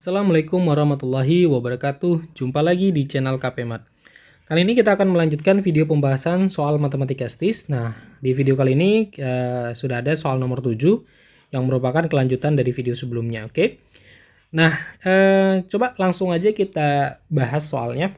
Assalamualaikum warahmatullahi wabarakatuh. Jumpa lagi di channel KPMat. Kali ini kita akan melanjutkan video pembahasan soal matematika STIS. Nah, di video kali ini sudah ada soal nomor 7 yang merupakan kelanjutan dari video sebelumnya, oke? Nah, coba langsung aja kita bahas soalnya.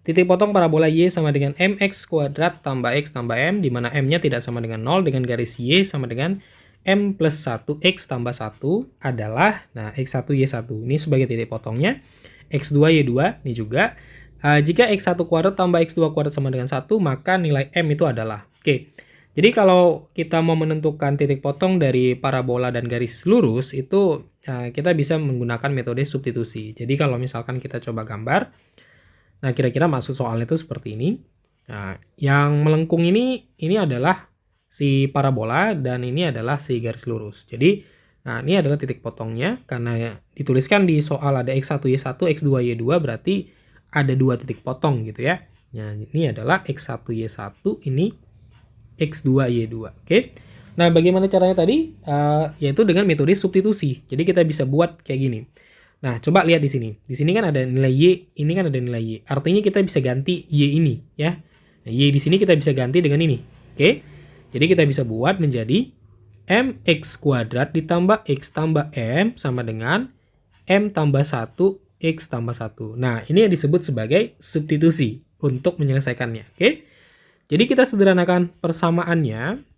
Titik potong parabola Y sama dengan mx kuadrat tambah x tambah m, di mana m-nya tidak sama dengan 0 dengan garis Y sama dengan M plus 1 X tambah 1 adalah, nah X1 Y1 ini sebagai titik potongnya, X2 Y2 ini juga. Jika X1 kuadrat tambah X2 kuadrat sama dengan 1, maka nilai M itu adalah. Oke, jadi kalau kita mau menentukan titik potong dari parabola dan garis lurus, itu kita bisa menggunakan metode substitusi. Jadi kalau misalkan kita coba gambar, nah kira-kira maksud soalnya itu seperti ini. Nah, yang melengkung ini adalah si parabola dan ini adalah si garis lurus. Jadi, nah ini adalah titik potongnya karena dituliskan di soal ada X1 Y1, X2 Y2 berarti ada dua titik potong gitu ya. Nah, ini adalah X1 Y1, ini X2 Y2. Oke. Nah, bagaimana caranya tadi? Yaitu dengan metode substitusi. Jadi kita bisa buat kayak gini. Nah, coba lihat di sini. Di sini kan ada nilai Y, ini kan ada nilai Y. Artinya kita bisa ganti Y ini ya. Nah, Y di sini kita bisa ganti dengan ini. Oke. Jadi kita bisa buat menjadi mx kuadrat ditambah x tambah m sama dengan m tambah 1 x tambah 1. Nah, ini yang disebut sebagai substitusi untuk menyelesaikannya. Oke. Jadi kita sederhanakan persamaannya.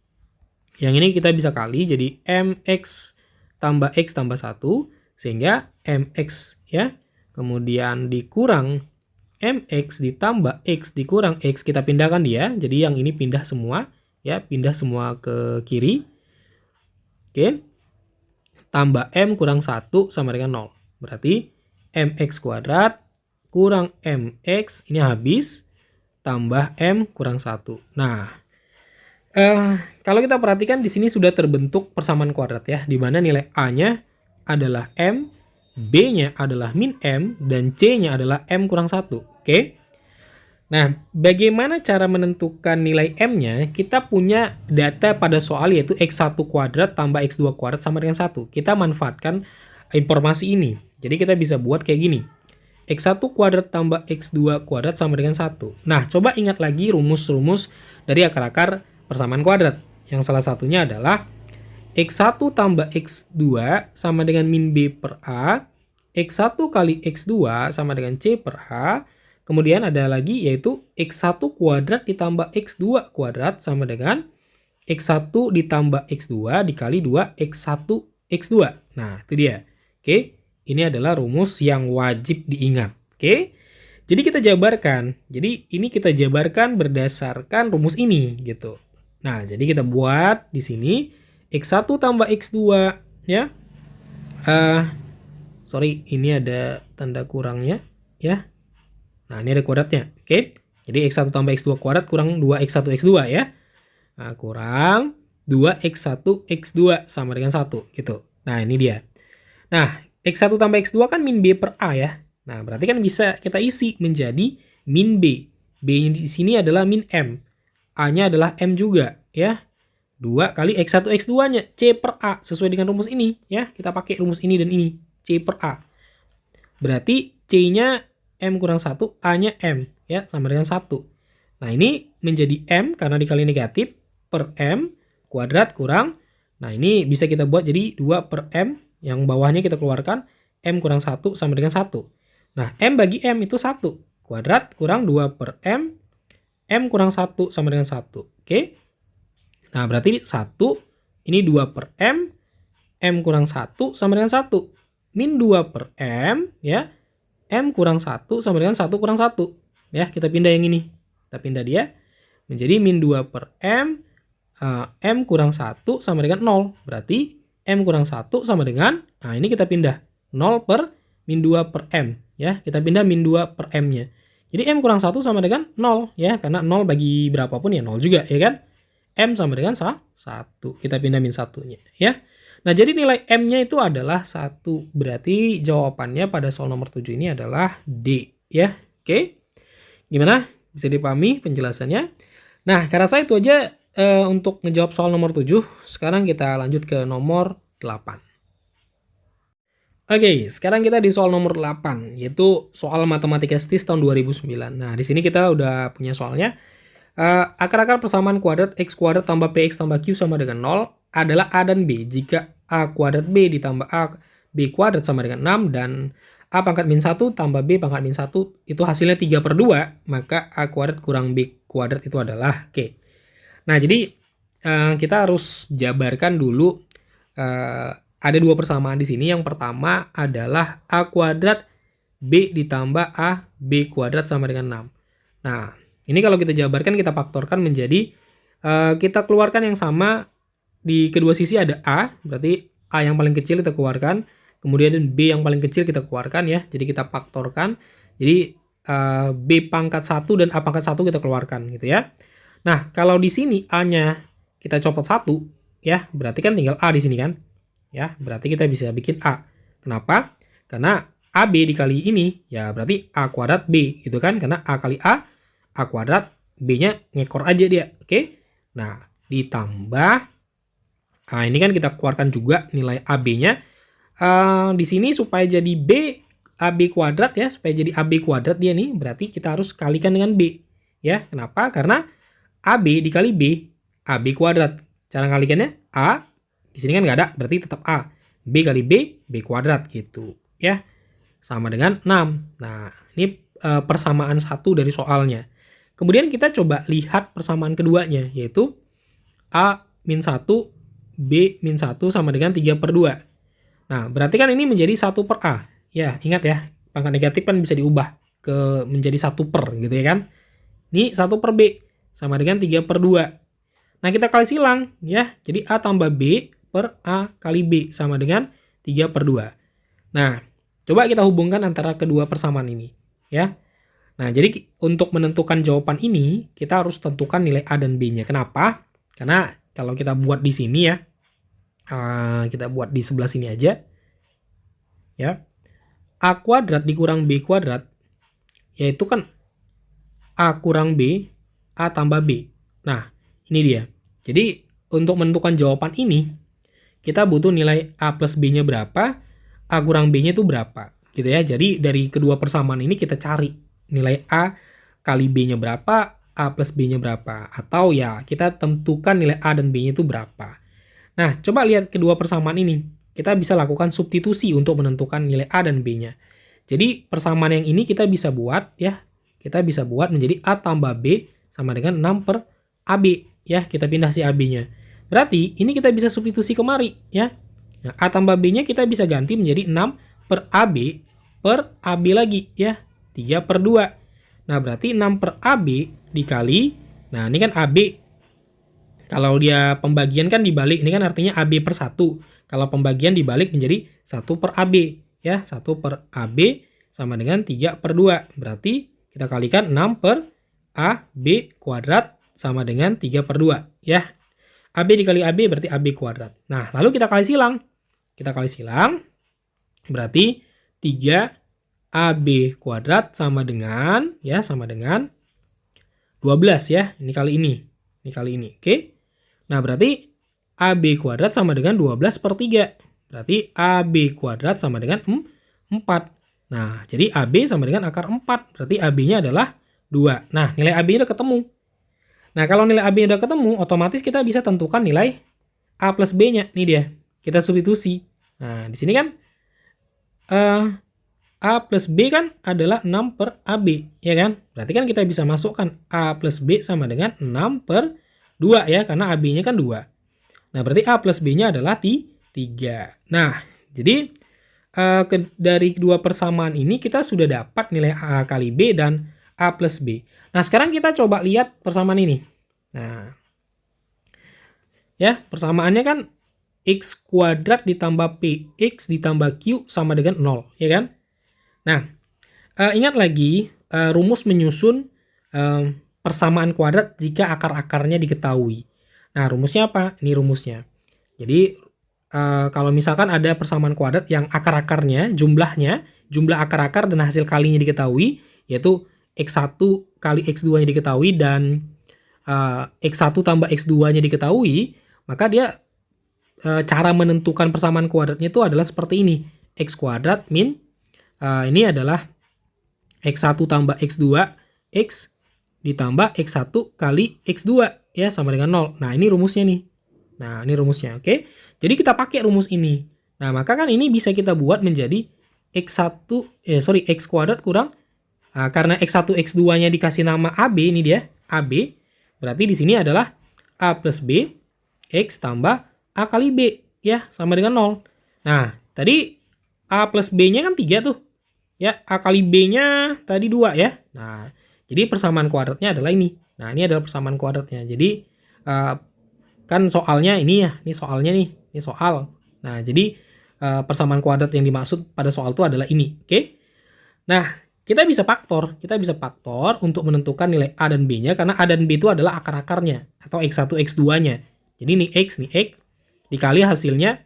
Yang ini kita bisa kali jadi mx tambah x tambah 1 sehingga mx ya. Kemudian dikurang mx ditambah x dikurang x, kita pindahkan dia. Jadi yang ini pindah semua. Ya, pindah semua ke kiri. Oke. Tambah m kurang 1 sama dengan 0. Berarti mx kuadrat kurang mx, ini habis, tambah m kurang 1. Nah, kalau kita perhatikan di sini sudah terbentuk persamaan kuadrat ya, di mana nilai a-nya adalah m, b-nya adalah min m, dan c-nya adalah m kurang 1. Oke. Nah, bagaimana cara menentukan nilai M-nya? Kita punya data pada soal yaitu X1 kuadrat tambah X2 kuadrat sama dengan 1. Kita manfaatkan informasi ini. Jadi kita bisa buat kayak gini. X1 kuadrat tambah X2 kuadrat sama dengan 1. Nah, coba ingat lagi rumus-rumus dari akar-akar persamaan kuadrat. Yang salah satunya adalah X1 tambah X2 sama dengan min B per A. X1 kali X2 sama dengan C per A. Kemudian ada lagi yaitu X1 kuadrat ditambah X2 kuadrat sama dengan X1 ditambah X2 dikali 2 X1 X2. Nah, itu dia. Oke, ini adalah rumus yang wajib diingat. Oke, jadi kita jabarkan. Jadi ini kita jabarkan berdasarkan rumus ini gitu. Nah, jadi kita buat di sini X1 tambah X2 ya. Sorry, ini ada tanda kurangnya ya. Nah, ini ada kuadratnya. Oke. Jadi X1 tambah X2 kuadrat kurang 2X1 X2 ya. Nah, kurang 2X1 X2 sama dengan 1 gitu. Nah, ini dia. Nah, X1 tambah X2 kan min B per A ya. Nah, berarti kan bisa kita isi menjadi min B. B di sini adalah min M. A-nya adalah M juga ya. 2 kali X1 X2-nya C per A sesuai dengan rumus ini ya. Kita pakai rumus ini dan ini. C per A. Berarti C-nya M kurang 1, A-nya M, ya, sama dengan 1. Nah, ini menjadi M karena dikali negatif per M kuadrat kurang. Nah, ini bisa kita buat jadi 2 per M, yang bawahnya kita keluarkan, M kurang 1 sama dengan 1. Nah, M bagi M itu 1. Kuadrat kurang 2 per M, M kurang 1 sama dengan 1. Oke? Nah, berarti 1, ini 2 per M kurang 1 sama dengan 1. Min 2 per M, ya. M kurang 1 sama dengan 1 kurang 1. Ya, kita pindah yang ini. Kita pindah dia menjadi min 2 per M. M kurang 1 sama dengan 0. Berarti M kurang 1 sama dengan, nah ini kita pindah. 0 per min 2 per M. Ya, kita pindah min 2 per M-nya. Jadi M kurang 1 sama dengan 0. Ya, karena 0 bagi berapapun ya 0 juga. Ya kan? M sama dengan 1. Kita pindah min 1-nya. Ya. Nah, jadi nilai M-nya itu adalah 1. Berarti jawabannya pada soal nomor 7 ini adalah D. Ya, oke. Gimana? Bisa dipahami penjelasannya? Nah, karena saya itu aja untuk ngejawab soal nomor 7. Sekarang kita lanjut ke nomor 8. Oke, sekarang kita di soal nomor 8, yaitu soal matematika STIS tahun 2009. Nah, di sini kita udah punya soalnya. Akar-akar persamaan kuadrat x kuadrat tambah px tambah q sama dengan 0 adalah a dan b jika a kuadrat b ditambah a b kuadrat sama dengan 6 dan a pangkat min 1 tambah b pangkat min 1 itu hasilnya 3/2, maka a kuadrat kurang b kuadrat itu adalah Oke. Nah, jadi kita harus jabarkan dulu, ada dua persamaan di sini. Yang pertama adalah a kuadrat b ditambah a b kuadrat sama dengan 6. Nah, ini kalau kita jabarkan, kita faktorkan menjadi, kita keluarkan yang sama di kedua sisi ada a, berarti a yang paling kecil kita keluarkan, kemudian b yang paling kecil kita keluarkan ya. Jadi kita faktorkan. Jadi b pangkat 1 dan a pangkat 1 kita keluarkan gitu ya. Nah, kalau di sini a-nya kita copot 1 ya, berarti kan tinggal a di sini kan. Ya, berarti kita bisa bikin a. Kenapa? Karena AB dikali ini ya berarti a kuadrat b gitu kan, karena a kali a kuadrat, b-nya ngekor aja dia. Oke. Nah, ditambah ini kan kita keluarkan juga nilai AB-nya. Di sini supaya jadi b AB kuadrat ya, supaya jadi AB kuadrat dia nih, berarti kita harus kalikan dengan b. Ya, kenapa? Karena AB dikali b, AB kuadrat. Cara ngalikannya a di sini kan nggak ada, berarti tetap a. B kali b, b kuadrat gitu ya. Sama dengan 6. Nah, ini persamaan satu dari soalnya. Kemudian kita coba lihat persamaan keduanya, yaitu a min 1, b min 1 sama dengan 3/2. Nah, berarti kan ini menjadi 1 per a. Ya, ingat ya, pangkat negatif kan bisa diubah ke menjadi 1 per gitu ya kan. Ini 1 per b sama dengan 3/2. Nah, kita kali silang ya. Jadi a tambah b per a kali b sama dengan 3/2. Nah, coba kita hubungkan antara kedua persamaan ini ya. Nah, jadi untuk menentukan jawaban ini, kita harus tentukan nilai a dan b-nya. Kenapa? Karena kalau kita buat di sini ya, kita buat di sebelah sini aja ya. A kuadrat dikurang b kuadrat, yaitu kan a kurang b, a tambah b. Nah, ini dia. Jadi untuk menentukan jawaban ini, kita butuh nilai a plus b-nya berapa, a kurang b-nya itu berapa gitu ya. Jadi dari kedua persamaan ini kita cari nilai a kali b-nya berapa, a plus b-nya berapa, atau ya kita tentukan nilai a dan b-nya itu berapa. Nah, coba lihat kedua persamaan ini. Kita bisa lakukan substitusi untuk menentukan nilai a dan b-nya. Jadi persamaan yang ini kita bisa buat ya, kita bisa buat menjadi a tambah b sama dengan 6 per ab ya. Kita pindah si ab-nya. Berarti ini kita bisa substitusi kemari ya. Nah, a tambah b-nya kita bisa ganti menjadi 6 per ab lagi ya. 3/2. Nah, berarti 6 per AB dikali, nah ini kan AB, kalau dia pembagian kan dibalik, ini kan artinya AB per 1. Kalau pembagian dibalik menjadi 1 per AB. Ya, 1 per AB sama dengan 3/2. Berarti kita kalikan 6 per AB kuadrat sama dengan 3/2. Ya, AB dikali AB berarti AB kuadrat. Nah, lalu kita kali silang. Kita kali silang, berarti 3 AB kuadrat sama dengan 12 ya. Ini kali ini. Oke. Nah, berarti AB kuadrat sama dengan 12 per 3. Berarti AB kuadrat sama dengan 4. Nah, jadi AB sama dengan akar 4. Berarti AB-nya adalah 2. Nah, nilai AB udah ketemu. Nah, kalau nilai AB udah ketemu, otomatis kita bisa tentukan nilai A plus B-nya. Ini dia. Kita substitusi. Nah, di sini kan A plus B kan adalah 6 per AB, ya kan? Berarti kan kita bisa masukkan A plus B sama dengan 6 per 2 ya, karena AB-nya kan 2. Nah, berarti A plus B-nya adalah 3. Nah, jadi dari kedua persamaan ini kita sudah dapat nilai A kali B dan A plus B. Nah, sekarang kita coba lihat persamaan ini. Nah, ya, persamaannya kan X kuadrat ditambah PX ditambah Q sama dengan 0, ya kan? Nah, ingat lagi rumus menyusun persamaan kuadrat jika akar-akarnya diketahui. Nah, rumusnya apa? Ini rumusnya. Jadi, kalau misalkan ada persamaan kuadrat yang akar-akarnya, jumlah akar-akar dan hasil kalinya diketahui, yaitu X1 kali X2-nya diketahui dan X1 tambah X2-nya diketahui, maka dia cara menentukan persamaan kuadratnya itu adalah seperti ini. X kuadrat min ini adalah X1 tambah X2 X ditambah X1 kali X2 ya sama dengan 0. Nah, ini rumusnya nih. Nah, ini rumusnya, oke. Jadi kita pakai rumus ini. Nah, maka kan ini bisa kita buat menjadi X kuadrat kurang karena X1 X2-nya dikasih nama AB, ini dia, AB. Berarti di sini adalah A plus B X tambah A kali B ya sama dengan 0. Nah, tadi A plus B-nya kan 3 tuh. Ya, A kali B-nya tadi 2 ya. Nah, jadi persamaan kuadratnya adalah ini. Nah, ini adalah persamaan kuadratnya. Jadi, kan soalnya ini ya. Ini soalnya nih. Ini soal. Nah, jadi persamaan kuadrat yang dimaksud pada soal itu adalah ini. Oke? Nah, kita bisa faktor. Kita bisa faktor untuk menentukan nilai A dan B-nya. Karena A dan B itu adalah akar-akarnya. Atau X1, X2-nya. Jadi, nih X dikali hasilnya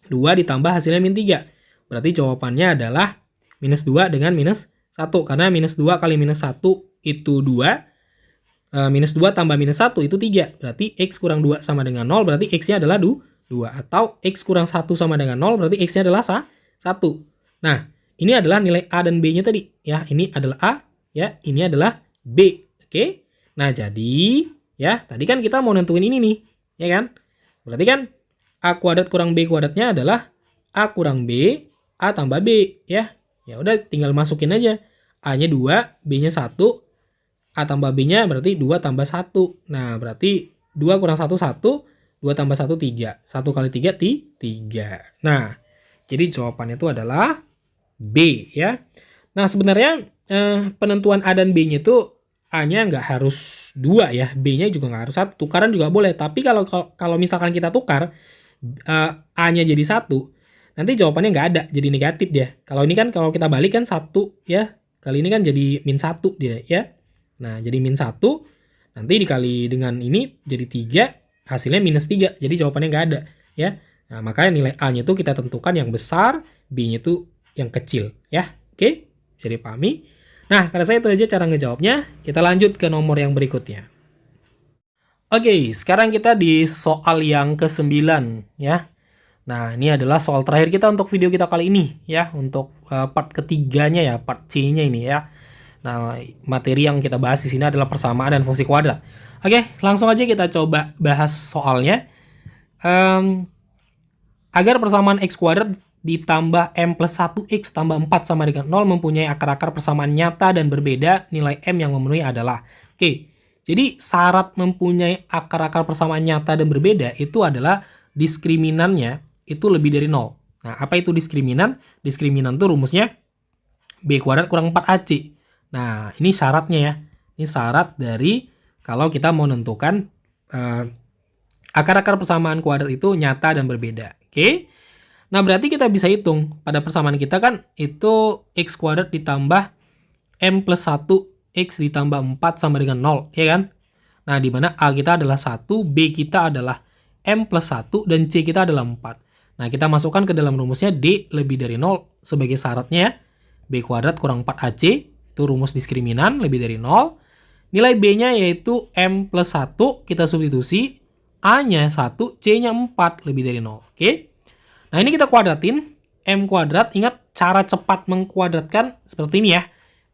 2 ditambah hasilnya min 3. Berarti jawabannya adalah minus 2 dengan minus 1. Karena minus 2 kali minus 1 itu 2. Minus 2 tambah minus 1 itu 3. Berarti X kurang 2 sama dengan 0. Berarti X-nya adalah 2. Atau X kurang 1 sama dengan 0. Berarti X-nya adalah 1. Nah, ini adalah nilai A dan B-nya tadi. Ya, ini adalah A. Ya, ini adalah B. Oke. Nah, jadi ya, tadi kan kita mau nentuin ini nih. Ya kan? Berarti kan A kuadrat kurang B kuadratnya adalah A kurang B, A tambah B. Ya. Ya udah tinggal masukin aja. A-nya 2, B-nya 1, A tambah B-nya berarti 2 tambah 1. Nah, berarti 2 kurang 1, 1, 2 tambah 1, 3. 1 kali 3, 3. Nah, jadi jawabannya itu adalah B ya. Nah, sebenarnya penentuan A dan B-nya itu A-nya nggak harus 2 ya. B-nya juga nggak harus 1. Tukaran juga boleh. Tapi kalau misalkan kita tukar, A-nya jadi 1, nanti jawabannya nggak ada, jadi negatif dia. Kalau ini kan kalau kita balik kan 1 ya. Kali ini kan jadi min 1 dia ya. Nah, jadi min 1 nanti dikali dengan ini jadi 3, hasilnya minus 3. Jadi jawabannya nggak ada ya. Nah, makanya nilai A-nya itu kita tentukan yang besar, B-nya itu yang kecil ya. Oke? Bisa dipahami? Nah, karena saya itu aja cara ngejawabnya. Kita lanjut ke nomor yang berikutnya. Oke, sekarang kita di soal yang ke-9 ya. Nah, ini adalah soal terakhir kita untuk video kita kali ini ya, untuk part ketiganya ya, part C-nya ini ya. Nah, materi yang kita bahas di sini adalah persamaan dan fungsi kuadrat. Oke, langsung aja kita coba bahas soalnya. Agar persamaan X kuadrat ditambah M plus 1X tambah 4 sama dengan 0 mempunyai akar-akar persamaan nyata dan berbeda, nilai M yang memenuhi adalah. Oke, jadi syarat mempunyai akar-akar persamaan nyata dan berbeda itu adalah diskriminannya itu lebih dari 0. Nah, apa itu diskriminan? Diskriminan itu rumusnya B kuadrat kurang 4AC. Nah, ini syaratnya ya. Ini syarat dari kalau kita mau menentukan akar-akar persamaan kuadrat itu nyata dan berbeda. Oke? Nah, berarti kita bisa hitung. Pada persamaan kita kan itu X kuadrat ditambah M plus 1, X ditambah 4 sama dengan 0. Ya kan? Nah, di mana A kita adalah 1, B kita adalah M plus 1, dan C kita adalah 4. Nah, kita masukkan ke dalam rumusnya D lebih dari 0 sebagai syaratnya ya. B kuadrat kurang 4AC, itu rumus diskriminan lebih dari 0. Nilai B-nya yaitu M plus 1, kita substitusi. A-nya 1, C-nya 4 lebih dari 0. Oke? Nah, ini kita kuadratin. M kuadrat, ingat cara cepat mengkuadratkan seperti ini ya.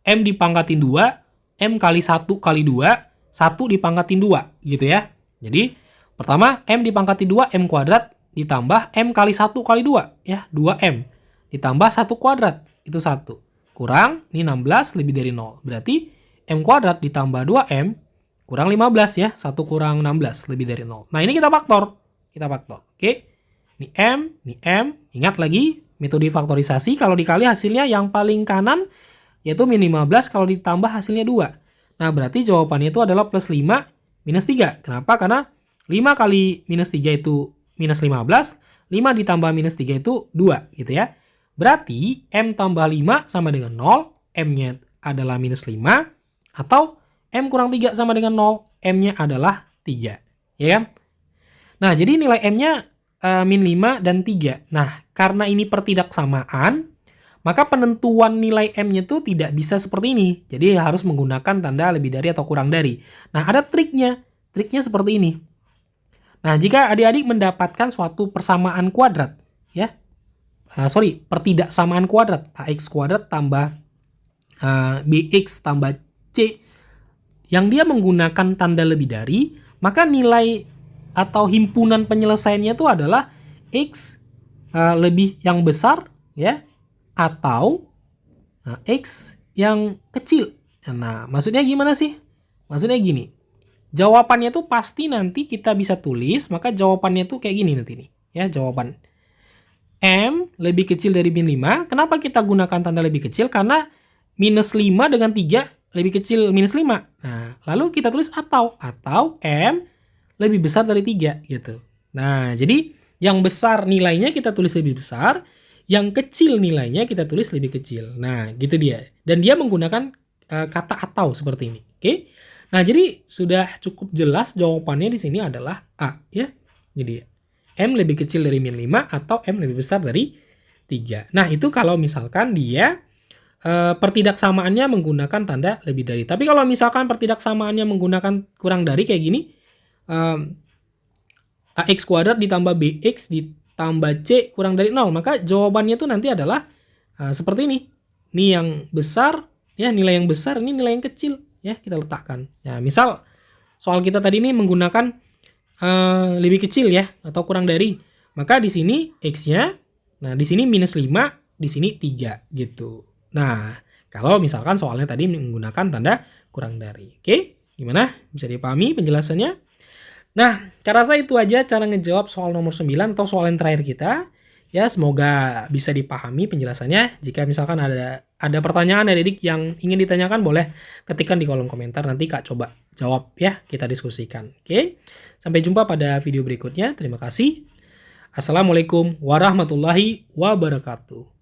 M dipangkatin 2, M kali 1 kali 2, 1 dipangkatin 2, gitu ya. Jadi, pertama, M dipangkatin 2, M kuadrat, ditambah M kali 1 kali 2, ya, 2M. Ditambah 1 kuadrat, itu 1. Kurang, ini 16 lebih dari 0. Berarti M kuadrat ditambah 2M, kurang 15 ya. 1 kurang 16 lebih dari 0. Nah, ini kita faktor. Oke. Ini M. Ingat lagi, metode faktorisasi, kalau dikali hasilnya yang paling kanan, yaitu min 15, kalau ditambah hasilnya 2. Nah, berarti jawabannya itu adalah plus 5 minus 3. Kenapa? Karena 5 kali minus 3 itu minus 15, 5 ditambah minus 3 itu 2 gitu ya. Berarti M tambah 5 sama dengan 0, M-nya adalah minus 5, atau M kurang 3 sama dengan 0, M-nya adalah 3. Ya kan? Nah, jadi nilai M-nya min 5 dan 3. Nah, karena ini pertidaksamaan, maka penentuan nilai M-nya itu tidak bisa seperti ini. Jadi harus menggunakan tanda lebih dari atau kurang dari. Nah, ada triknya. Triknya seperti ini. Nah, jika adik-adik mendapatkan suatu persamaan kuadrat, ya, pertidaksamaan kuadrat, AX kuadrat tambah BX tambah C, yang dia menggunakan tanda lebih dari, maka nilai atau himpunan penyelesaiannya itu adalah X lebih yang besar ya, atau X yang kecil. Nah, maksudnya gimana sih? Maksudnya gini, jawabannya tuh pasti nanti kita bisa tulis, maka jawabannya tuh kayak gini nanti nih ya, jawaban M lebih kecil dari min 5. Kenapa kita gunakan tanda lebih kecil? Karena minus 5 dengan 3 lebih kecil minus 5. Nah, lalu kita tulis atau M lebih besar dari 3 gitu. Nah, jadi yang besar nilainya kita tulis lebih besar, yang kecil nilainya kita tulis lebih kecil. Nah, gitu dia. Dan dia menggunakan kata atau seperti ini. Oke? Nah, jadi sudah cukup jelas jawabannya di sini adalah A ya. Jadi M lebih kecil dari min 5 atau M lebih besar dari 3. Nah, itu kalau misalkan dia pertidaksamaannya menggunakan tanda lebih dari. Tapi kalau misalkan pertidaksamaannya menggunakan kurang dari kayak gini, AX kuadrat ditambah BX ditambah C kurang dari 0, maka jawabannya itu nanti adalah seperti ini. Ini yang besar ya, nilai yang besar, ini nilai yang kecil ya, kita letakkan. Ya, misal soal kita tadi ini menggunakan lebih kecil ya atau kurang dari. Maka di sini X-nya, nah di sini minus 5, di sini 3 gitu. Nah, kalau misalkan soalnya tadi menggunakan tanda kurang dari. Oke, gimana? Bisa dipahami penjelasannya? Nah, cara saya itu aja cara ngejawab soal nomor 9 atau soal yang terakhir kita. Ya, semoga bisa dipahami penjelasannya. Jika misalkan ada pertanyaan adik-adik yang ingin ditanyakan, boleh ketikkan di kolom komentar. Nanti Kak coba jawab ya, kita diskusikan. Oke, sampai jumpa pada video berikutnya. Terima kasih. Assalamualaikum warahmatullahi wabarakatuh.